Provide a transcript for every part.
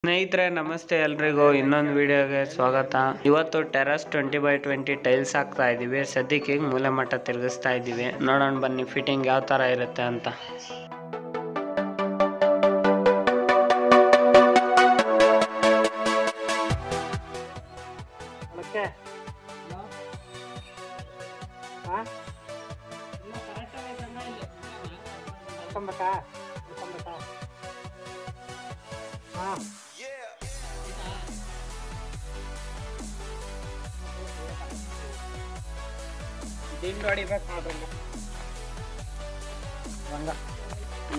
ಸ್ನೇಹಿತರೆ ನಮಸ್ತೆ ಎಲ್ರಿಗೂ ಇನ್ನೊಂದು ವಿಡಿಯೋಗೆ ಸ್ವಾಗತ. ಇವತ್ತು ಟೆರಸ್ 20x20 ಟೈಲ್ಸ್ ಹಾಕ್ತಾ ಇದೀವಿ. ಸದ್ಯಕ್ಕೆ ಮೂಲೆ ಮಟ್ಟ ತಿರುಗಿಸ್ತಾ ಇದೀವಿ. ನೋಡೋಣ ಬನ್ನಿ ಫಿಟ್ಟಿಂಗ್ ಯಾವ ತರ ಇರುತ್ತೆ ಅಂತ. ದಿಂಡು ಹೊಡಿಬೇಕು ನೋಡ್ರಿ ಹಂಗ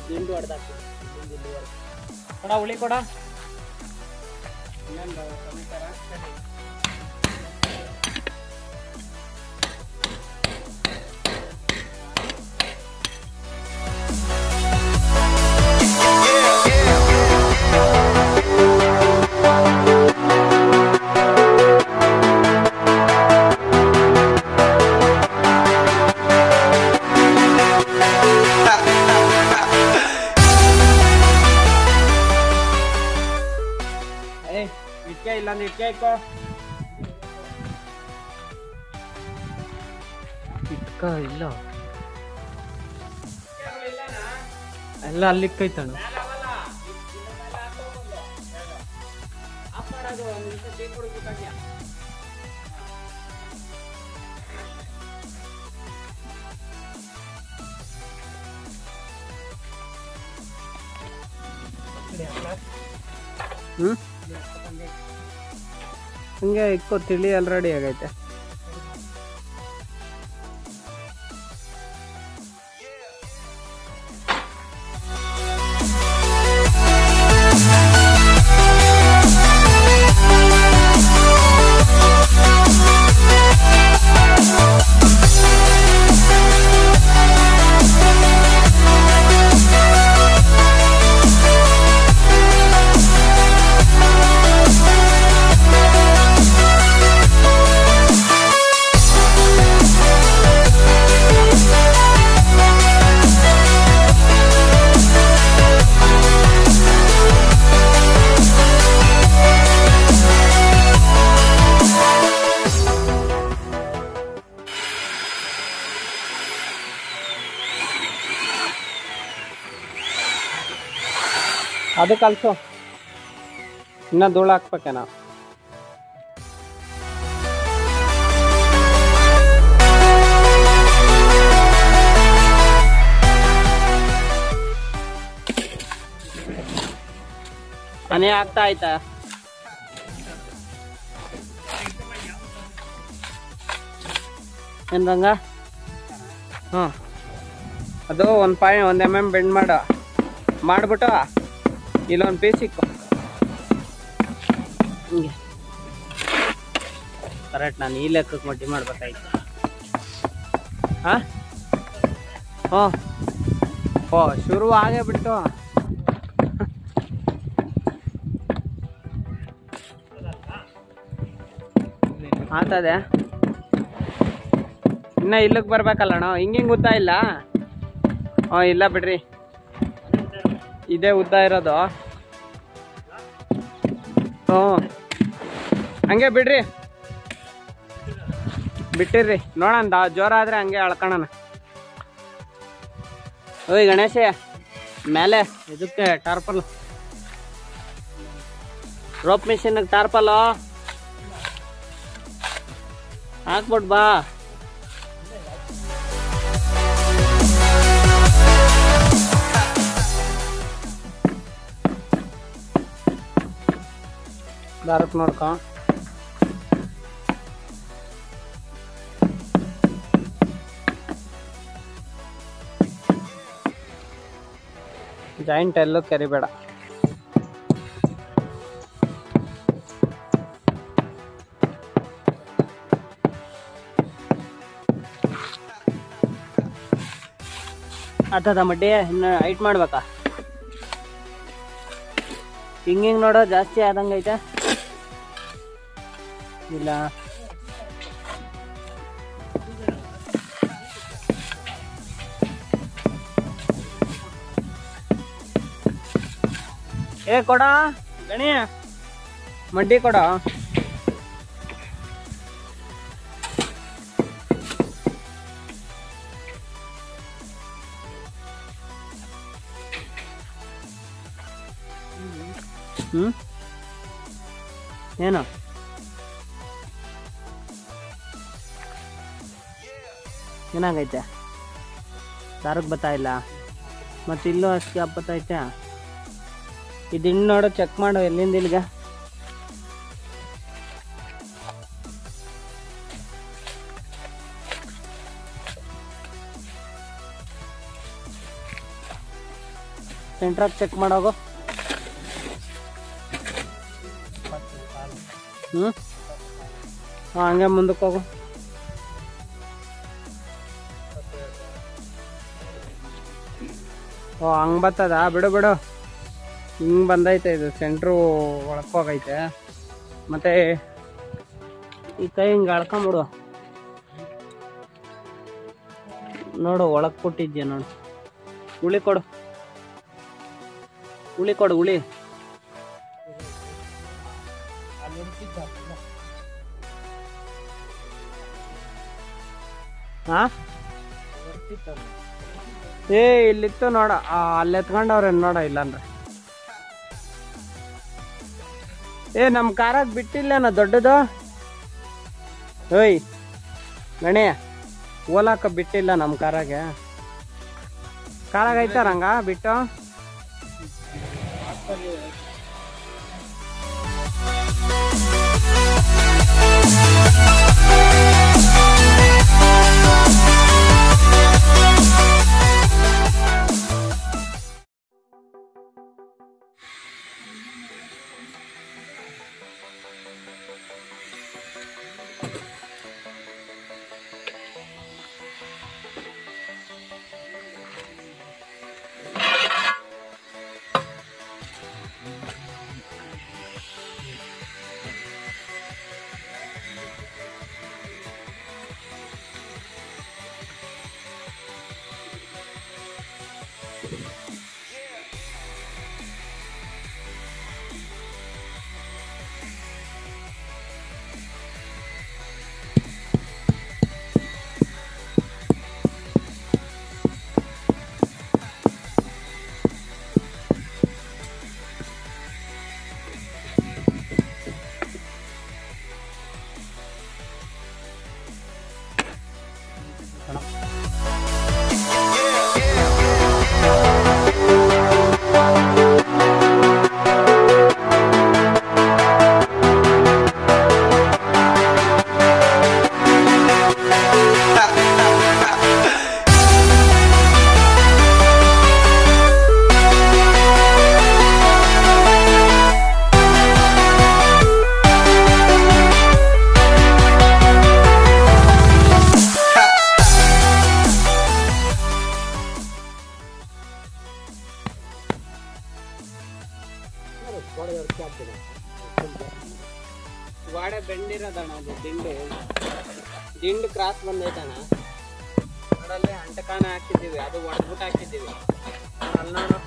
ದಿಂಡು ಹೊಡೆದಾಕ್ತೀವಿ. ಕೊಡ ಹುಳಿ ಕೊಡ ಇನ್ನೊಂದು ಸಮೇತರ ಇಲ್ಲ ಇಟ್ಕೆ ಇಟ್ಕೋ ಇಟ್ಕ ಇಲ್ಲ ಎಲ್ಲ ಅಲ್ಲಿ ಕೈತಣ ಹಂಗೆ ಇಕ್ಕೋ ತಿಳಿ ಆಲ್ರೆಡಿ ಆಗೈತೆ. ಅದು ಕಲ್ಸು ಇನ್ನ ಧೂಳು ಹಾಕ್ಬೇಕೇನ. ಮನೆ ಆಗ್ತಾ ಆಯ್ತಾ ಏನ್ ರಂಗ? ಅದು 1 mm ಬೆಂಡ್ ಮಾಡ್ಬಿಟ್ಟು ಇಲ್ಲೊಂದು ಪೀಸ್ ಇಕ್ಕು ಹಿಂಗೆ ಕರೆಕ್ಟ್. ನಾನು ಈ ಲೆಕ್ಕಕ್ಕೆ ಮಡ್ಡಿ ಮಾಡ್ಬೇಕಾಯ್ತು. ಶುರು ಆಗೇ ಬಿಟ್ಟು ಆತದೆ. ಇನ್ನ ಇಲ್ಲಕ್ಕೆ ಬರ್ಬೇಕಲ್ಲಣ್ಣ. ಹಿಂಗಿಂಗ್ ಉದ್ದ ಇಲ್ಲ. ಇಲ್ಲ ಬಿಡ್ರಿ, ಇದೇ ಉದ್ದ ಇರೋದು. ಹಂಗೆ ಬಿಡ್ರಿ, ಬಿಟ್ಟಿರ್ರಿ. ನೋಡೋಣ ಜೋರಾದ್ರೆ ಹಂಗೆ ಅಳ್ಕೊಳ್ಳೋಣ. ಓಯ್ ಗಣೇಶ, ಮೇಲೆ ಇದಕ್ಕೆ ಟಾರ್ಪಲ್, ರೋಪ್ ಮಿಷಿನ್ ಟಾರ್ಪಲ್ ಹಾಕ್ಬಿಟ್ ಬಾ. ದಾರಕ್ ನೋಡ್ಕ ಜಾಯಿಂಟ್ ಎಲ್ಲೂ ಕೆರಿಬೇಡ. ಆತದ ಮಡ್ಡಿ ಇನ್ನು ಹೈಟ್ ಮಾಡ್ಬೇಕಾ? ಹಿಂಗಿಂಗ್ ನೋಡೋ ಜಾಸ್ತಿ ಆದಂಗೈತೆ. ಇಲ್ಲ ಏ ಕೊಡ ಗಣಿ ಮಡ್ಡಿ ಕೊಡ. ಏನು ಏನಾಗೈತೆ? ಸಾರಕ್ಕೆ ಬರ್ತಾ ಇಲ್ಲ ಮತ್ತೆ ಇಲ್ಲೂ ಅಷ್ಟು ಬತ್ತೈತೆ. ಇದು ಇನ್ನು ನೋಡು, ಚೆಕ್ ಮಾಡು ಎಲ್ಲಿಂದ ಇಲ್ಲಿಗೆ. ಸೆಂಟ್ರಾಗಿ ಚೆಕ್ ಮಾಡೋಗು. ಹಂಗೆ ಮುಂದಕ್ಕೆ ಹೋಗು. ಓ ಹಂಗೆ ಬರ್ತದ, ಬಿಡು ಬಿಡು. ಹಿಂಗೆ ಬಂದೈತೆ ಇದು, ಸೆಂಟ್ರು ಒಳಕ್ಕೆ ಹೋಗೈತೆ. ಮತ್ತೆ ಈ ಕೈ ಹಿಂಗೆ ಎಳ್ಕೊಂಬಿಡು. ನೋಡು ಒಳಗೆ ಕೊಟ್ಟಿದ್ಯಾ ನೋಡು. ಉಳಿ ಕೊಡು, ಉಳಿ ಕೊಡು, ಉಳಿ. ಹಾ ಏ ಇಲ್ಲಿತ್ತು ನೋಡ, ಅಲ್ಲಿ ಎತ್ಕೊಂಡವ್ರೆ ನೋಡ. ಇಲ್ಲಾಂದ್ರೆ ನಮ್ಮ ಕಾರಾಗ ಬಿಟ್ಟಿಲ್ಲೇನ ದೊಡ್ಡದು? ಓಯ್ ಗಣಿ, ಓಲಾಕ ಬಿಟ್ಟಿಲ್ಲ ನಮ್ಮ ಕಾರಾಗೆ. ಕಾರಾಗ ಐತಾರಂಗ ಬಿಟ್ಟು. ಗಾಡೆ ಬೆಂಡಿರೋದಣ್ಣ, ಅದು ದಿಂಡು ಕ್ರಾಸ್ ಬಂದೈತಣ್ಣ. ಅದರಲ್ಲಿ ಅಂಟಕಾಣ ಹಾಕಿದ್ದೀವಿ, ಅದು ಒಡೆದ್ಬಿಟ್ಟು ಹಾಕಿದ್ದೀವಿ. ಅಲ್ಲಿ ನೋಡು.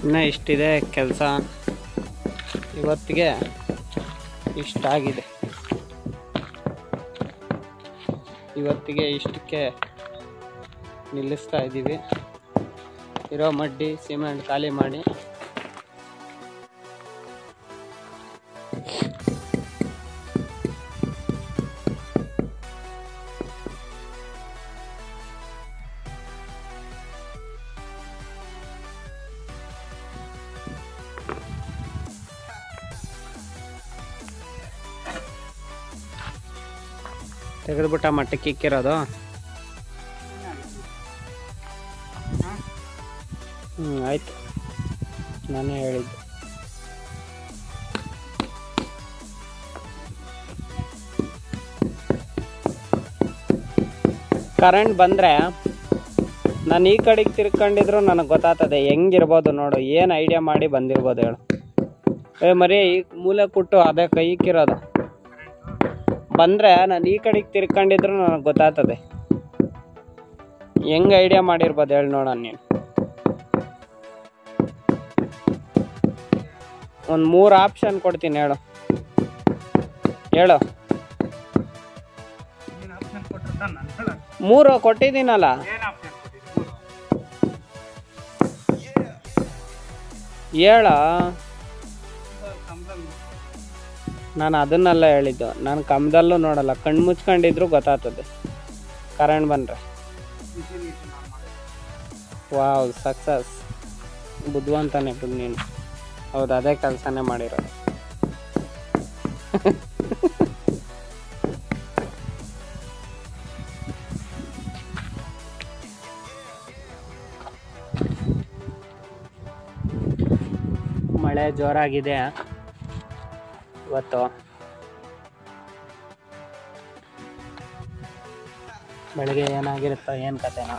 ಇನ್ನೂ ಇಷ್ಟಿದೆ ಕೆಲಸ. ಇವತ್ತಿಗೆ ಇಷ್ಟಾಗಿದೆ. ಇವತ್ತಿಗೆ ಇಷ್ಟಕ್ಕೆ ನಿಲ್ಲಿಸ್ತಾ ಇದ್ದೀವಿ. ಇರೋ ಮಡ್ಡಿ ಸಿಮೆಂಟ್ ಖಾಲಿ ಮಾಡಿ ತೆಗೆದ್ಬಿಟ್ಟ ಮಟ್ಟಕ್ಕೆ ಇಕ್ಕಿರೋದು. ಆಯ್ತು, ನಾನೇ ಹೇಳಿದ್ದು. ಕರೆಂಟ್ ಬಂದರೆ ನಾನು ಈ ಕಡೆಗೆ ತಿರ್ಕೊಂಡಿದ್ರು ನನಗೆ ಗೊತ್ತಾಗ್ತದೆ ಹೆಂಗಿರ್ಬೋದು ನೋಡು. ಏನು ಐಡಿಯಾ ಮಾಡಿ ಬಂದಿರ್ಬೋದು ಹೇಳು. ಮರಿ ಈ ಮೂಲೆ ಕೊಟ್ಟು ಅದೇ ಕೈಕ್ಕಿರೋದು ಬಂದರೆ ನಾನು ಈ ಕಡೆಗೆ ತಿರ್ಕೊಂಡಿದ್ರು ನನಗೆ ಗೊತ್ತಾಗ್ತದೆ. ಹೆಂಗೆ ಐಡಿಯಾ ಮಾಡಿರ್ಬೋದು ಹೇಳಿ ನೋಡೋಣ ನೀನು. ಒಂದು 3 ಆಪ್ಷನ್ ಕೊಡ್ತೀನಿ, ಹೇಳು ಹೇಳು. 3 ಕೊಟ್ಟಿದ್ದೀನಲ್ಲ. ಹೇಳ, ನಾನು ಅದನ್ನೆಲ್ಲ ಹೇಳಿದ್ದು. ನಾನು ಕಮ್ದಲ್ಲೂ ನೋಡಲ್ಲ, ಕಣ್ಣು ಮುಚ್ಕೊಂಡಿದ್ರು ಗೊತ್ತಾಗ್ತದೆ ಕರೆಂಟ್ ಬಂದರೆ. Wow, success. ಬುದ್ಧಿವಂತಾನೆ ಬಿಡು ನೀನು. ಹೌದು, ಅದೇ ಕೆಲಸನೇ ಮಾಡಿರೋದು. ಮಳೆ ಜೋರಾಗಿದೆ ಇವತ್ತು. ಬೆಳಗ್ಗೆ ಏನಾಗಿರುತ್ತೋ ಏನು ಕತೆನೋ.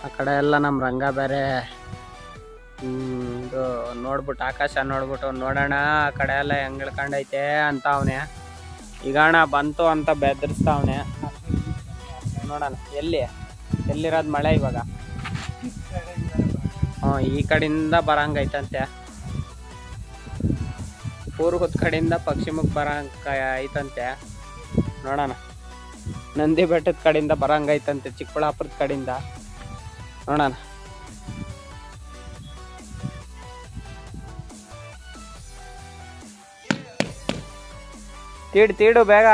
ಆ ಕಡೆ ಎಲ್ಲ ನಮ್ಮ ರಂಗ ಬೇರೆ ಇದು ನೋಡ್ಬಿಟ್ಟು, ಆಕಾಶ ನೋಡ್ಬಿಟ್ಟು ನೋಡೋಣ ಆ ಕಡೆ ಎಲ್ಲ ಹೆಂಗೆ ಇಳ್ಕೊಂಡೈತೆ ಅಂತ ಅವನೇ. ಈಗಣ ಬಂತು ಅಂತ ಬೆದರಿಸ್ತಾವನೆ. ನೋಡೋಣ ಎಲ್ಲಿರೋದು ಮಳೆ ಇವಾಗ. ಈ ಕಡೆಯಿಂದ ಬರಂಗೈತಂತೆ, ಪೂರ್ವದ ಕಡೆಯಿಂದ ಪಶ್ಚಿಮಕ್ಕೆ ಬರಂಗ ಐತಂತೆ. ನೋಡೋಣ. ನಂದಿ ಬೆಟ್ಟದ ಕಡೆಯಿಂದ ಬರಂಗೈತಂತೆ, ಚಿಕ್ಕಬಳ್ಳಾಪುರದ ಕಡೆಯಿಂದ. ನೋಡೋಣ. ತೀಡು ಬೇಗ.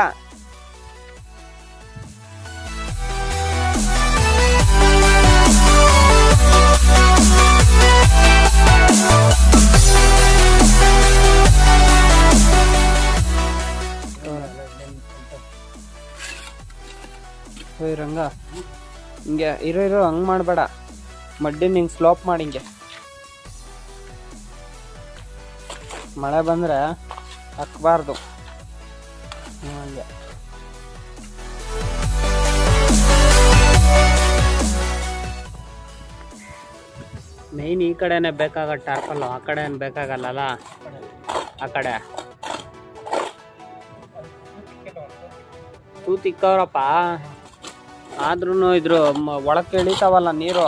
ರಂಗ ಹಿಂಗೆ ಇರೋ ಹಂಗೆ ಮಾಡಬೇಡ. ಮಡ್ಡಿ ಹಿಂಗೆ ಸ್ಲೋಪ್ ಮಾಡಿ ಹಿಂಗೆ. ಮಳೆ ಬಂದರೆ ಹಾಕ್ಬಾರ್ದು ಹಂಗೆ. ಮೇಯ್ನ್ ಈ ಕಡೆನೇ ಬೇಕಾಗ ಟಾರ್ಪಲ್ಲು, ಆ ಕಡೆ ಏನು ಬೇಕಾಗಲ್ಲ. ಆ ಕಡೆ ತೂತಿಕ್ಕವ್ರಪ್ಪ. ಆದ್ರೂ ಇದ್ರು ಒಳಕ್ಕೆ ಇಳಿತಾವಲ್ಲ ನೀರು.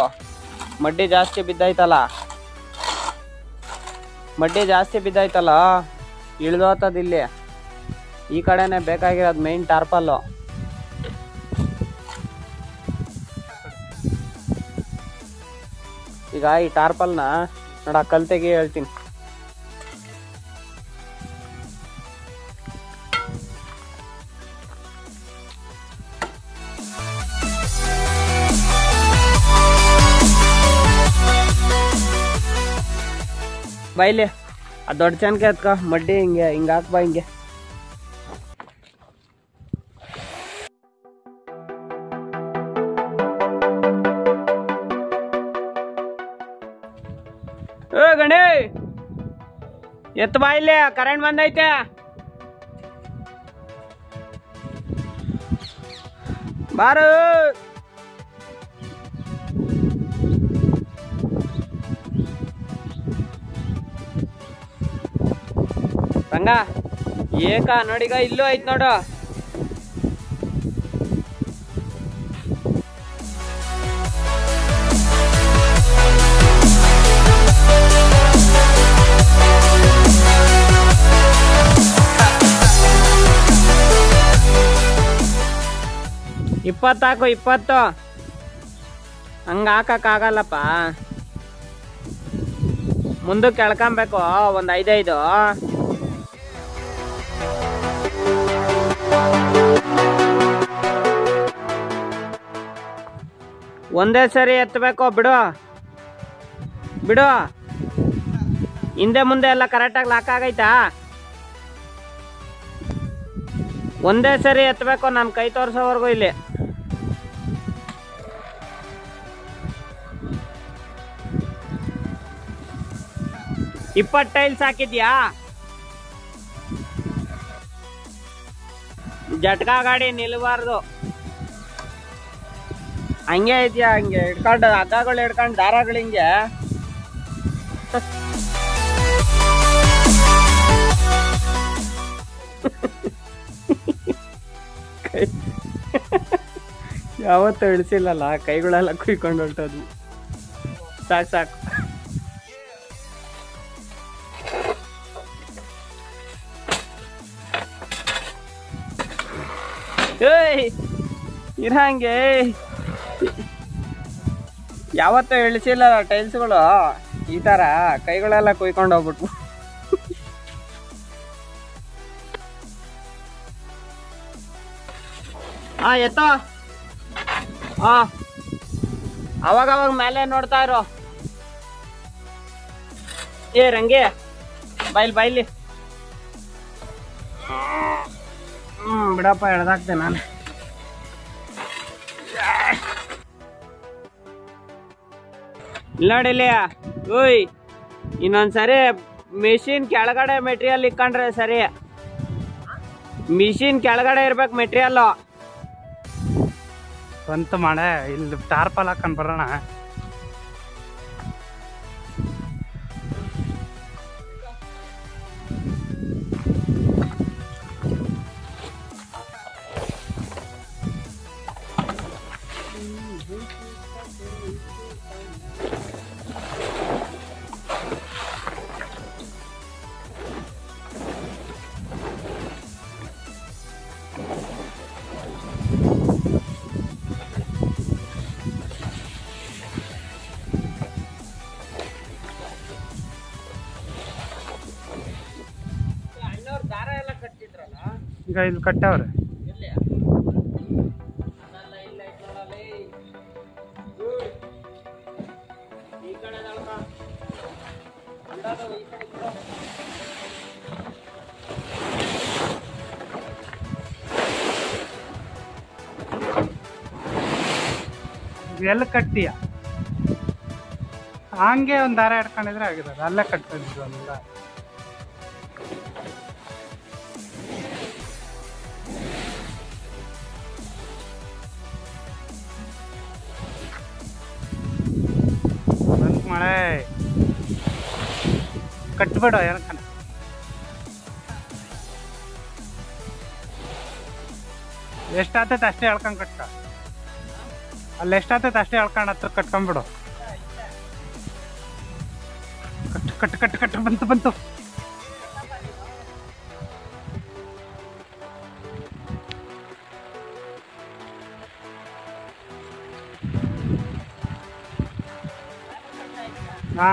ಮಡ್ಡಿ ಜಾಸ್ತಿ ಬಿದ್ದಾಯ್ತಲ್ಲ, ಇಳ್ದೋತದ ಇಲ್ಲಿ. ಈ ಕಡೆನೆ ಬೇಕಾಗಿರೋದು ಮೇನ್ ಟಾರ್ಪಲ್ಲು. ಈಗ ಈ ಟಾರ್ಪಲ್ನ ನೋಡ ಕಲ್ತೆಗೆ ಹೇಳ್ತೀನಿ. ಬಾಯಿಲಿ ಆ ದೊಡ್ಡ ಚನ್ಕೆ ಎತ್ಕ ಮಡ್ಡಿ ಹಿಂಗೆ ಹಾಕ್ಬಾ ಹಿಂಗೆ. ಗಣೇ ಎತ್ತು ಬಾಯಿಲಿ, ಕರೆಂಟ್ ಬಂದೈತೆ. ಬಾರು ರಂಗ ಏಕ ನೋಡಿಗ ಇಲ್ಲೂ ಐತ್ ನೋಡು. ಇಪ್ಪತ್ತಾಕು 20 ಹಂಗ ಹಾಕಕ್ಕಾಗಲ್ಲಪ್ಪ. ಮುಂದಕ್ಕೆ ಎಳ್ಕೊಬೇಕು ಒಂದು 5-5. ಒಂದೇ ಸರಿ ಎತ್ತಬೇಕು. ಬಿಡು ಹಿಂದೆ ಮುಂದೆ ಎಲ್ಲ ಕರೆಕ್ಟಾಗಿ ಲಾಕ್ ಆಗೈತಾ? ಒಂದೇ ಸರಿ ಎತ್ತಬೇಕು, ನಾನು ಕೈ ತೋರ್ಸೋವರೆಗೂ ಇಲ್ಲಿ. ಟೈಲ್ಸ್ ಹಾಕಿದ್ಯಾ? ಜಟ್ಕಾ ಗಾಡಿ ನಿಲ್ಬಾರ್ದು, ಹಂಗೆ ಐತಿಯಾ? ಹಂಗೆ ಹಿಡ್ಕೊಂಡು ಹಗ್ಗಗಳು ಹಿಡ್ಕೊಂಡು ದಾರಗಳು ಹಿಂಗೆ ಯಾವತ್ತೂ ಇಳಿಸಿಲ್ಲಲ್ಲ, ಕೈಗಳೆಲ್ಲ ಕುಯ್ಕೊಂಡು ಹೊರಟೋದು. ಸಾಕು ಸಾಕು. ಏಯ್ ಇರಂಗೆ ಯಾವತ್ತೂ ಇಳಿಸಿಲ್ಲ ಟೈಲ್ಸ್ಗಳು, ಈ ತರ ಕೈಗಳೆಲ್ಲ ಕುಯ್ಕೊಂಡು ಹೋಗ್ಬಿಟ್ವು. ಹಾ ಎತ್ತೋ. ಹಾ ಅವಾಗ ಮೇಲೆ ನೋಡ್ತಾ ಇರೋ. ಏ ರಂಗೆ ಬಾಯ್ಲಿ. ಬಿಡಪ್ಪ, ಎಳ್ದಾಕ್ತೆ ನಾನು. ನೋಡಿಲಿ ಓಯ್, ಇನ್ನೊಂದ್ಸರಿ ಮಿಷಿನ್ ಕೆಳಗಡೆ ಮೆಟೀರಿಯಲ್ ಇಕ್ಕೊಂಡ್ರೆ ಸರಿ. ಮಿಷಿನ್ ಕೆಳಗಡೆ ಇರ್ಬೇಕು ಮೆಟೀರಿಯಲ್. ಸ್ವಂತ ಮಾಡೆ ಇಲ್ಲಿ ಟಾರ್ಪಲ್ ಹಾಕೊಂಡ್ ಬರೋಣ. ಈಗ ಇಲ್ಲಿ ಕಟ್ಟವ್ರೆ. ಎಲ್ಲ ಕಟ್ಟಿಯ ಹಂಗೆ ಒಂದ್ ದಾರ ಹಿಡ್ಕೊಂಡಿದ್ರೆ ಆಗಿರೋದು. ಅಲ್ಲೇ ಕಟ್ಕೊಂಡಿದ್ರು ಒಂದ. ಮಳೆ ಕಟ್ಬೇಡ ಏನಕ್ಕನ. ಎಷ್ಟಾಗ್ತೈತೆ ಅಷ್ಟೇ ಹೇಳ್ಕೊಂಡ್ ಕಟ್ಟ. ಅಲ್ಲಿ ಎಷ್ಟಾಗ್ತೈತೆ ಅಷ್ಟೇ ಹೇಳ್ಕೊಂಡು ಹತ್ರ ಕಟ್ಕೊಂಡ್ಬಿಡು. ಕಟ್ಟು ಕಟ್ಟು ಕಟ್ಟು ಕಟ್ಟು ಬಂತು. ಹಾ